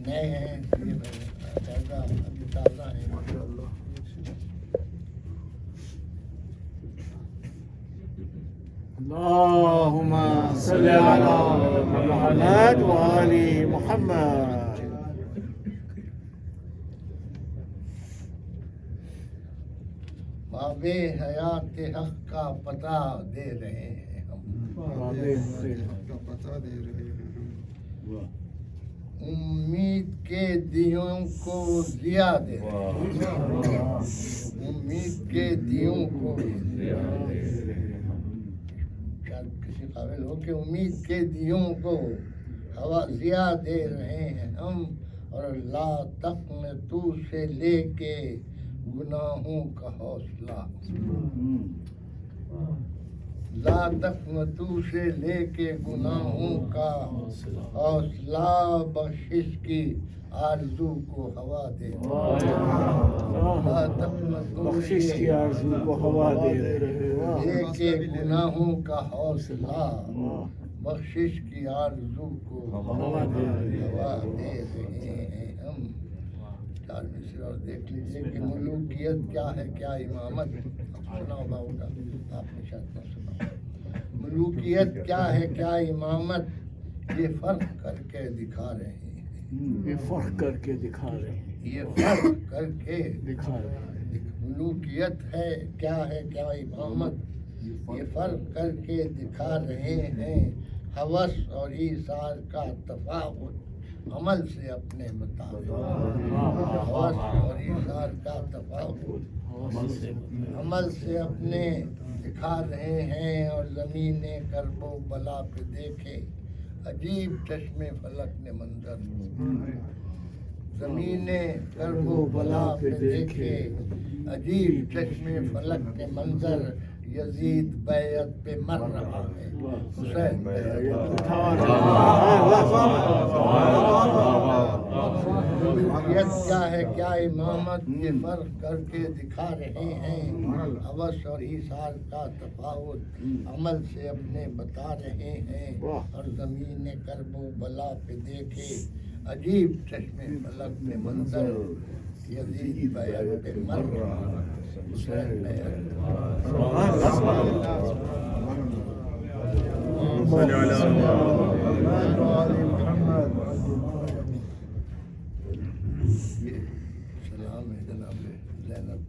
نئے ہیں یہ تازہ ابھی تازہ ہیں ماشاء اللہ. اللهم صل على محمد وآل محمد. باب حیات حق کا پتہ دے رہے ہیں ہم. پتہ دے رہے ہیں ہم. امید کے دیوں کو ضیا دے رہے ہیں. امید کے دیوں کو شاید کسی قابل ہو کہ امید کے دیوں کو ہوا ضیا دے رہے ہیں ہم. اور لا تقنطو سے لے کے گناہوں کا حوصلہ. لا تقنطو سے لے کے گناہوں کا حوصلہ بخشش کی آرزو کو ہوا دے. لا تقنطو بخشش کی آرزو کو ہوا دے رہے لے کے گناہوں کا حوصلہ بخشش کی آرزو کو ہوا دے رہے ہیں ہم. چار مصر اور دیکھ لیجیے کہ ملوکیت کیا ہے کیا امامت. سنا ہوگا آپ نے شاید نہ سنا. ملوکیت کیا ہے کیا امامت یہ فرق کر کے دکھا رہے ہیں. یہ فرق کر کے دکھا رہے ہیں. یہ فرق کر کے دکھا رہے ہیں. ملوکیت ہے کیا امامت یہ فرق کر کے دکھا رہے ہیں. ہوس اور ایثار کا تفاوت عمل سے اپنے بتا رہے ہیں. ہوس اور ایثار کا تفاوت عمل سے اپنے دکھا رہے ہیں. اور زمین کرب و بلا پہ دیکھے عجیب چشمے فلک نے منظر. زمین کرب و بلا پہ دیکھے عجیب چشمے فلک کے منظر. یزید بیعت پہ مر رہا ہے حسین ملوکیت کیا ہے کیا امامت یہ فرق کر کے دکھا رہے ہیں. ہوس اور ایثار کا تفاوت عمل سے اپنے بتا رہے ہیں. اور زمین کرب و بلا پہ دیکھے عجیب چشمے فلک میں منظر. یزید بیعت پہ مر رہا ہے حسین بیعت سلام ہے جناب زینب